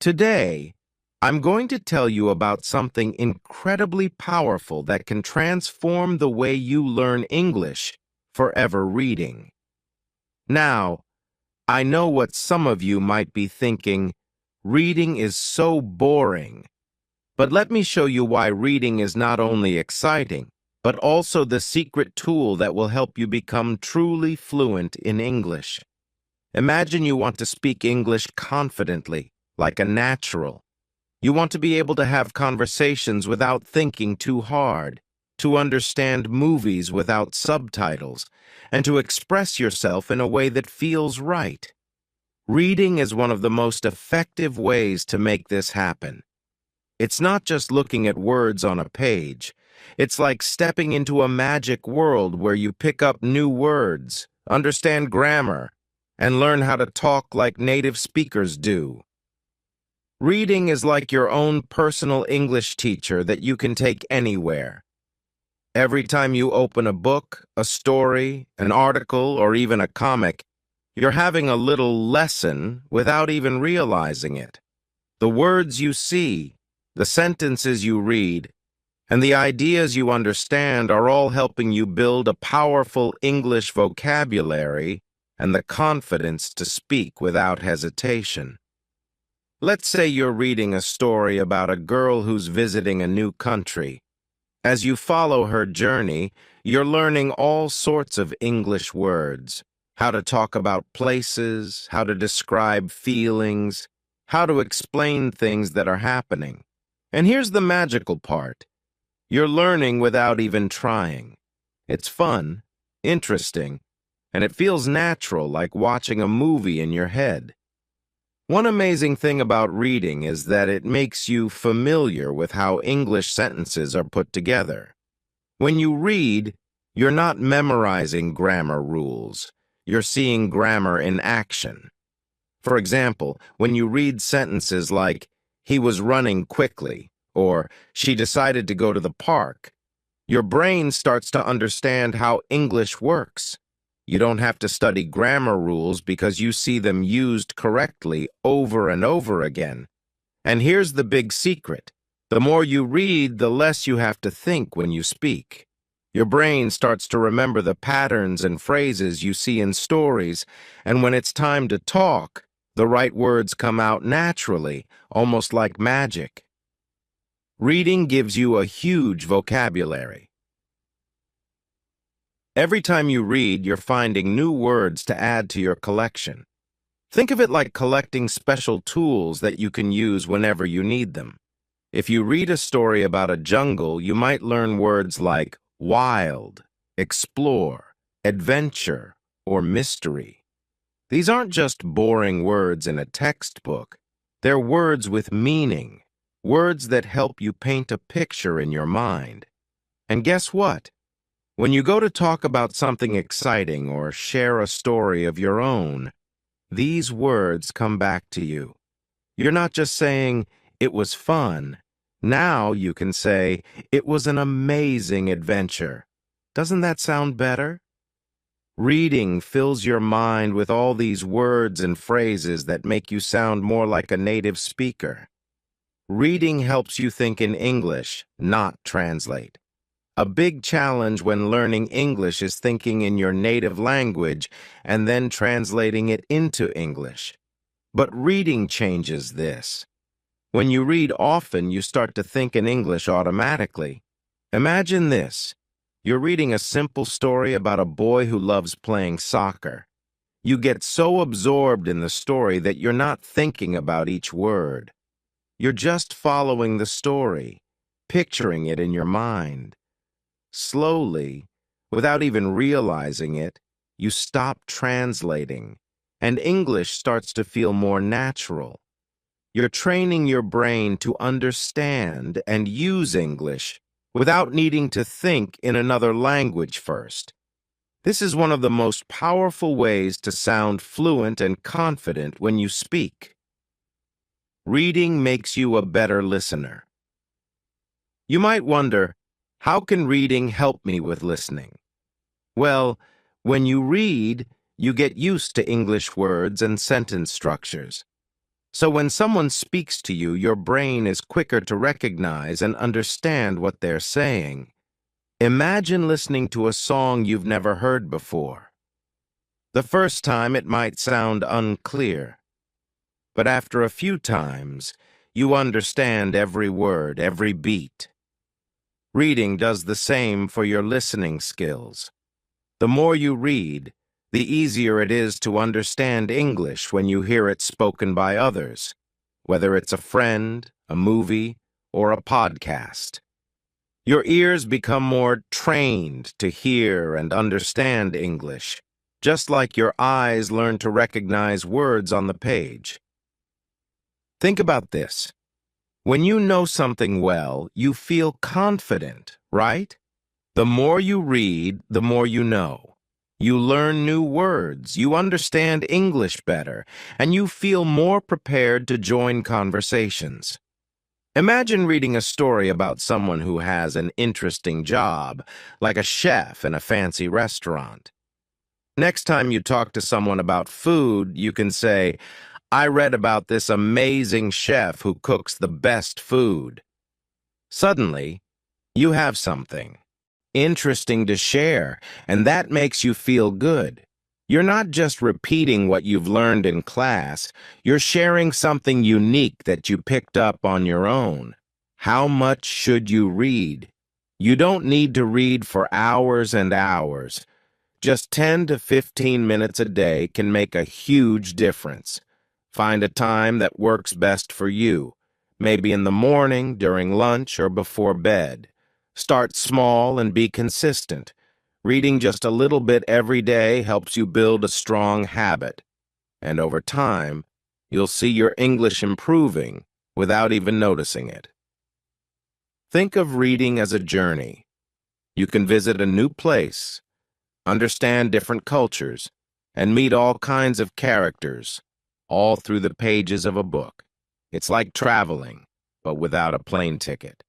Today, I'm going to tell you about something incredibly powerful that can transform the way you learn English: forever reading. Now, I know what some of you might be thinking: reading is so boring. But let me show you why reading is not only exciting, but also the secret tool that will help you become truly fluent in English. Imagine you want to speak English confidently, like a natural. You want to be able to have conversations without thinking too hard, to understand movies without subtitles, and to express yourself in a way that feels right. Reading is one of the most effective ways to make this happen. It's not just looking at words on a page. It's like stepping into a magic world where you pick up new words, understand grammar, and learn how to talk like native speakers do. Reading is like your own personal English teacher that you can take anywhere. Every time you open a book, a story, an article, or even a comic, you're having a little lesson without even realizing it. The words you see, the sentences you read, and the ideas you understand are all helping you build a powerful English vocabulary and the confidence to speak without hesitation. Let's say you're reading a story about a girl who's visiting a new country. As you follow her journey, you're learning all sorts of English words: how to talk about places, how to describe feelings, how to explain things that are happening. And here's the magical part: you're learning without even trying. It's fun, interesting, and it feels natural, like watching a movie in your head. One amazing thing about reading is that it makes you familiar with how English sentences are put together. When you read, you're not memorizing grammar rules. You're seeing grammar in action. For example, when you read sentences like, "He was running quickly," or "She decided to go to the park," your brain starts to understand how English works. You don't have to study grammar rules because you see them used correctly over and over again. And here's the big secret: the more you read, the less you have to think when you speak. Your brain starts to remember the patterns and phrases you see in stories, and when it's time to talk, the right words come out naturally, almost like magic. Reading gives you a huge vocabulary. Every time you read, you're finding new words to add to your collection. Think of it like collecting special tools that you can use whenever you need them. If you read a story about a jungle, you might learn words like wild, explore, adventure, or mystery. These aren't just boring words in a textbook. They're words with meaning, words that help you paint a picture in your mind. And guess what? When you go to talk about something exciting or share a story of your own, these words come back to you. You're not just saying, "It was fun." Now you can say, "It was an amazing adventure." Doesn't that sound better? Reading fills your mind with all these words and phrases that make you sound more like a native speaker. Reading helps you think in English, not translate. A big challenge when learning English is thinking in your native language and then translating it into English. But reading changes this. When you read often, you start to think in English automatically. Imagine this. You're reading a simple story about a boy who loves playing soccer. You get so absorbed in the story that you're not thinking about each word. You're just following the story, picturing it in your mind. Slowly, without even realizing it, you stop translating, and English starts to feel more natural. You're training your brain to understand and use English without needing to think in another language first. This is one of the most powerful ways to sound fluent and confident when you speak. Reading makes you a better listener. You might wonder, how can reading help me with listening? Well, when you read, you get used to English words and sentence structures. So when someone speaks to you, your brain is quicker to recognize and understand what they're saying. Imagine listening to a song you've never heard before. The first time it might sound unclear, but after a few times, you understand every word, every beat. Reading does the same for your listening skills. The more you read, the easier it is to understand English when you hear it spoken by others, whether it's a friend, a movie, or a podcast. Your ears become more trained to hear and understand English, just like your eyes learn to recognize words on the page. Think about this. When you know something well, you feel confident, right? The more you read, the more you know. You learn new words, you understand English better, and you feel more prepared to join conversations. Imagine reading a story about someone who has an interesting job, like a chef in a fancy restaurant. Next time you talk to someone about food, you can say, "I read about this amazing chef who cooks the best food." Suddenly, you have something interesting to share, and that makes you feel good. You're not just repeating what you've learned in class, you're sharing something unique that you picked up on your own. How much should you read? You don't need to read for hours and hours. Just 10 to 15 minutes a day can make a huge difference. Find a time that works best for you, maybe in the morning, during lunch, or before bed. Start small and be consistent. Reading just a little bit every day helps you build a strong habit. And over time, you'll see your English improving without even noticing it. Think of reading as a journey. You can visit a new place, understand different cultures, and meet all kinds of characters, all through the pages of a book. It's like traveling, but without a plane ticket.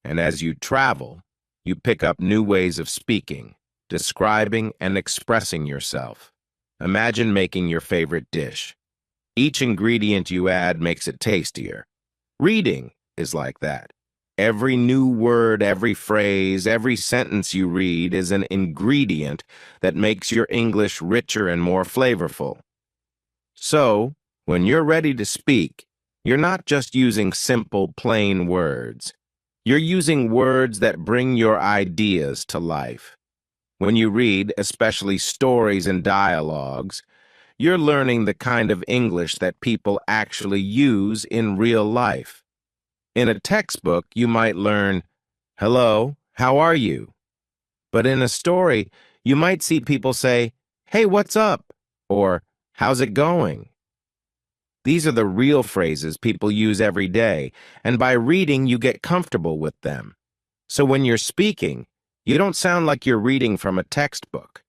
And as you travel, you pick up new ways of speaking, describing, and expressing yourself. Imagine making your favorite dish. Each ingredient you add makes it tastier. Reading is like that. Every new word, every phrase, every sentence you read is an ingredient that makes your English richer and more flavorful. So, when you're ready to speak, you're not just using simple, plain words. You're using words that bring your ideas to life. When you read, especially stories and dialogues, you're learning the kind of English that people actually use in real life. In a textbook, you might learn, "Hello, how are you?" But in a story, you might see people say, "Hey, what's up?" or "How's it going?" These are the real phrases people use every day, and by reading, you get comfortable with them. So when you're speaking, you don't sound like you're reading from a textbook.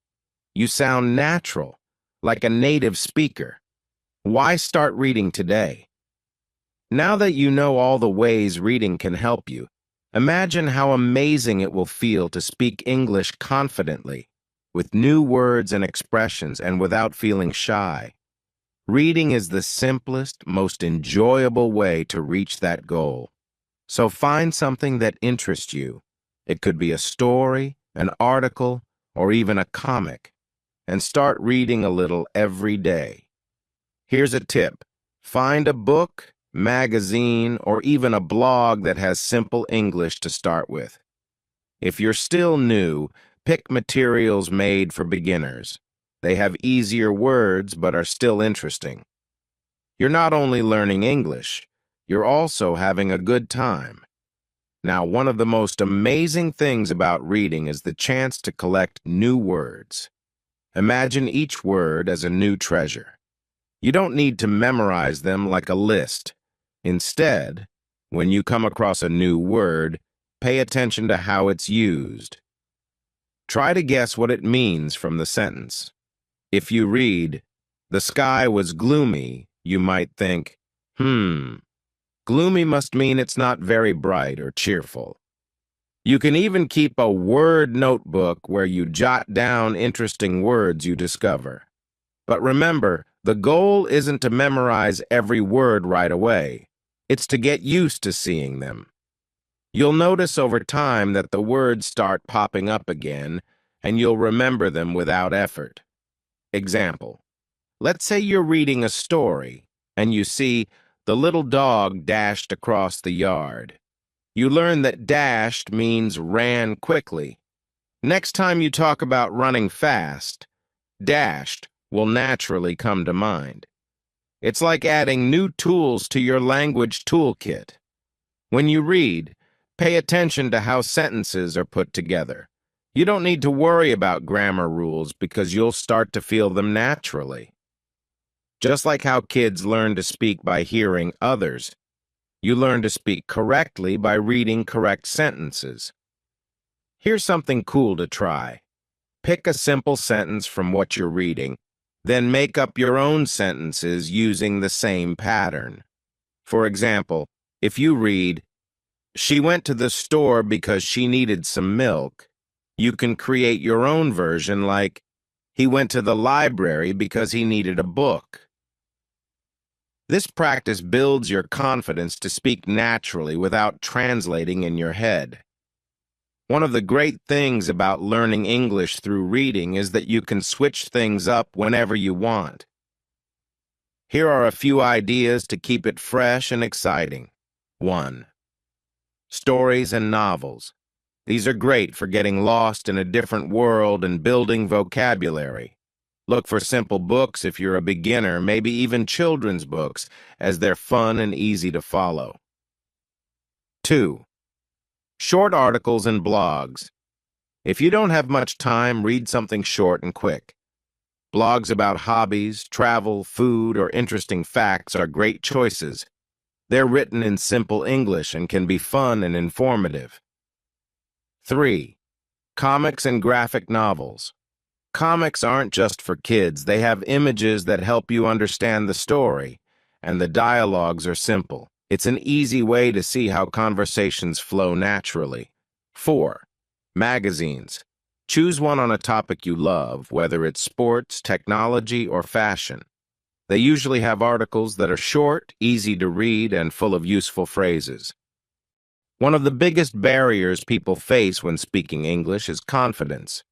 You sound natural, like a native speaker. Why start reading today? Now that you know all the ways reading can help you, imagine how amazing it will feel to speak English confidently, with new words and expressions and without feeling shy. Reading is the simplest, most enjoyable way to reach that goal. So find something that interests you. It could be a story, an article, or even a comic, and start reading a little every day. Here's a tip. Find a book, magazine, or even a blog that has simple English to start with. If you're still new, pick materials made for beginners. They have easier words but are still interesting. You're not only learning English, you're also having a good time. Now, one of the most amazing things about reading is the chance to collect new words. Imagine each word as a new treasure. You don't need to memorize them like a list. Instead, when you come across a new word, pay attention to how it's used. Try to guess what it means from the sentence. If you read, "The sky was gloomy," you might think, gloomy must mean it's not very bright or cheerful. You can even keep a word notebook where you jot down interesting words you discover. But remember, The goal isn't to memorize every word right away. It's to get used to seeing them. You'll notice over time that the words start popping up again, and you'll remember them without effort. Example: let's say you're reading a story, and you see the little dog dashed across the yard. You learn that dashed means ran quickly. Next time you talk about running fast, dashed will naturally come to mind. It's like adding new tools to your language toolkit. When you read, pay attention to how sentences are put together. You don't need to worry about grammar rules because you'll start to feel them naturally. Just like how kids learn to speak by hearing others, you learn to speak correctly by reading correct sentences. Here's something cool to try. Pick a simple sentence from what you're reading, then make up your own sentences using the same pattern. For example, if you read, "She went to the store because she needed some milk," you can create your own version like, "He went to the library because he needed a book." This practice builds your confidence to speak naturally without translating in your head. One of the great things about learning English through reading is that you can switch things up whenever you want. Here are a few ideas to keep it fresh and exciting. 1. Stories and novels. These are great for getting lost in a different world and building vocabulary. Look for simple books if you're a beginner, maybe even children's books, as they're fun and easy to follow. 2. Short articles and blogs. If you don't have much time, read something short and quick. Blogs about hobbies, travel, food, or interesting facts are great choices. They're written in simple English and can be fun and informative. 3. Comics and graphic novels. Comics aren't just for kids. They have images that help you understand the story, and the dialogues are simple. It's an easy way to see how conversations flow naturally. 4. Magazines. Choose one on a topic you love, whether it's sports, technology, or fashion. They usually have articles that are short, easy to read, and full of useful phrases. One of the biggest barriers people face when speaking English is confidence.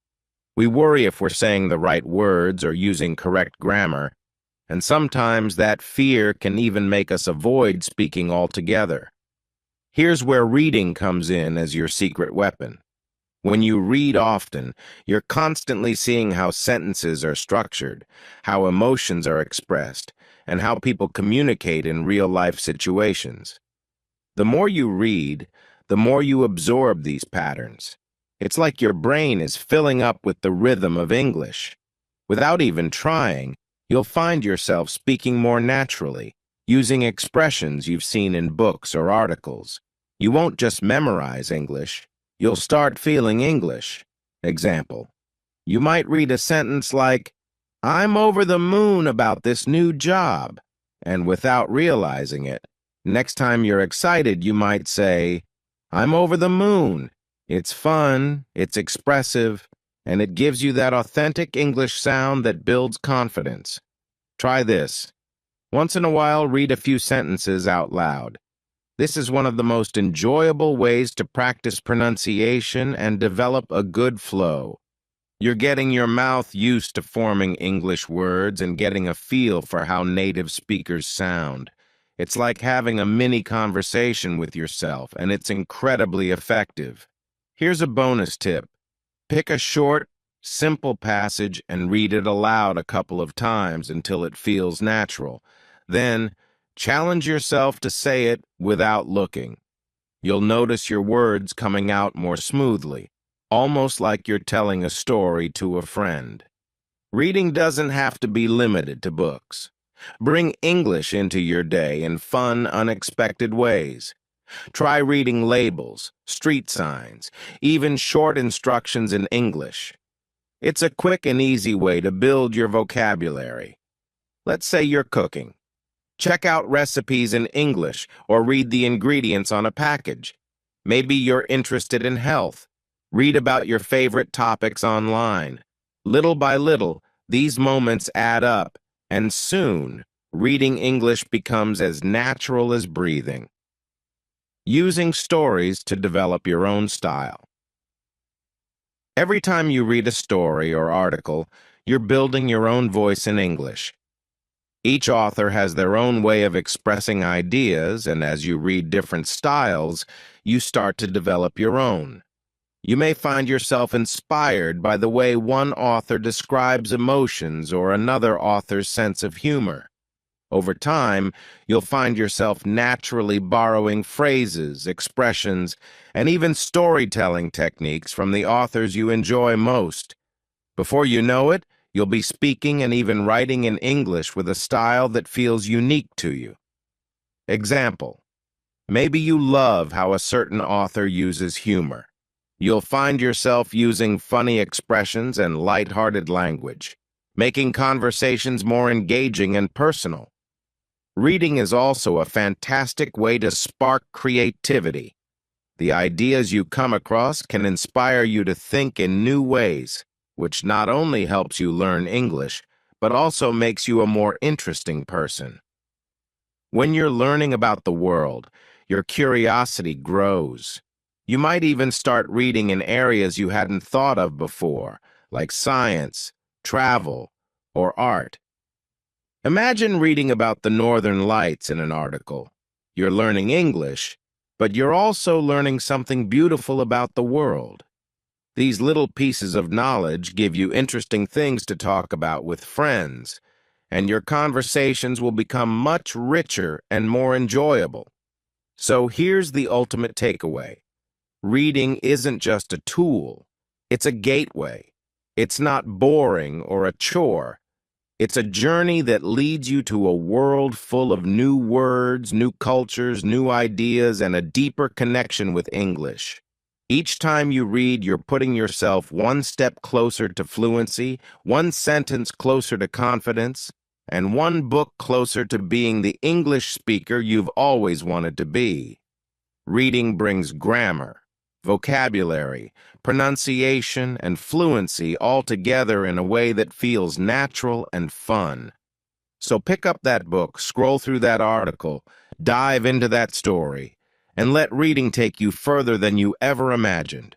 We worry if we're saying the right words or using correct grammar, and sometimes that fear can even make us avoid speaking altogether. Here's where reading comes in as your secret weapon. When you read often, you're constantly seeing how sentences are structured, how emotions are expressed, and how people communicate in real-life situations. The more you read, the more you absorb these patterns. It's like your brain is filling up with the rhythm of English. Without even trying, you'll find yourself speaking more naturally, using expressions you've seen in books or articles. You won't just memorize English, you'll start feeling English. Example: you might read a sentence like, "I'm over the moon about this new job," and without realizing it, next time you're excited, you might say, "I'm over the moon." It's fun, it's expressive, and it gives you that authentic English sound that builds confidence. Try this. Once in a while, read a few sentences out loud. This is one of the most enjoyable ways to practice pronunciation and develop a good flow. You're getting your mouth used to forming English words and getting a feel for how native speakers sound. It's like having a mini conversation with yourself, and it's incredibly effective. Here's a bonus tip. Pick a short, simple passage and read it aloud a couple of times until it feels natural. Then, challenge yourself to say it without looking. You'll notice your words coming out more smoothly, almost like you're telling a story to a friend. Reading doesn't have to be limited to books. Bring English into your day in fun, unexpected ways. Try reading labels, street signs, even short instructions in English. It's a quick and easy way to build your vocabulary. Let's say you're cooking. Check out recipes in English or read the ingredients on a package. Maybe you're interested in health. Read about your favorite topics online. Little by little, these moments add up, And soon, reading English becomes as natural as breathing. Using stories to develop your own style. Every time you read a story or article, you're building your own voice in English. Each author has their own way of expressing ideas, and as you read different styles, you start to develop your own. You may find yourself inspired by the way one author describes emotions or another author's sense of humor. Over time, you'll find yourself naturally borrowing phrases, expressions, and even storytelling techniques from the authors you enjoy most. Before you know it, you'll be speaking and even writing in English with a style that feels unique to you. Example: maybe you love how a certain author uses humor. You'll find yourself using funny expressions and light-hearted language, making conversations more engaging and personal. Reading is also a fantastic way to spark creativity. The ideas you come across can inspire you to think in new ways, which not only helps you learn English, but also makes you a more interesting person. When you're learning about the world, your curiosity grows. You might even start reading in areas you hadn't thought of before, like science, travel, or art. Imagine reading about the Northern Lights in an article. You're learning English, but you're also learning something beautiful about the world. These little pieces of knowledge give you interesting things to talk about with friends, and your conversations will become much richer and more enjoyable. So here's the ultimate takeaway. Reading isn't just a tool, it's a gateway. It's not boring or a chore. It's a journey that leads you to a world full of new words, new cultures, new ideas, and a deeper connection with English. Each time you read, you're putting yourself one step closer to fluency, one sentence closer to confidence, and one book closer to being the English speaker you've always wanted to be. Reading brings grammar, vocabulary, pronunciation, and fluency all together in a way that feels natural and fun. So pick up that book, scroll through that article, dive into that story, and let reading take you further than you ever imagined.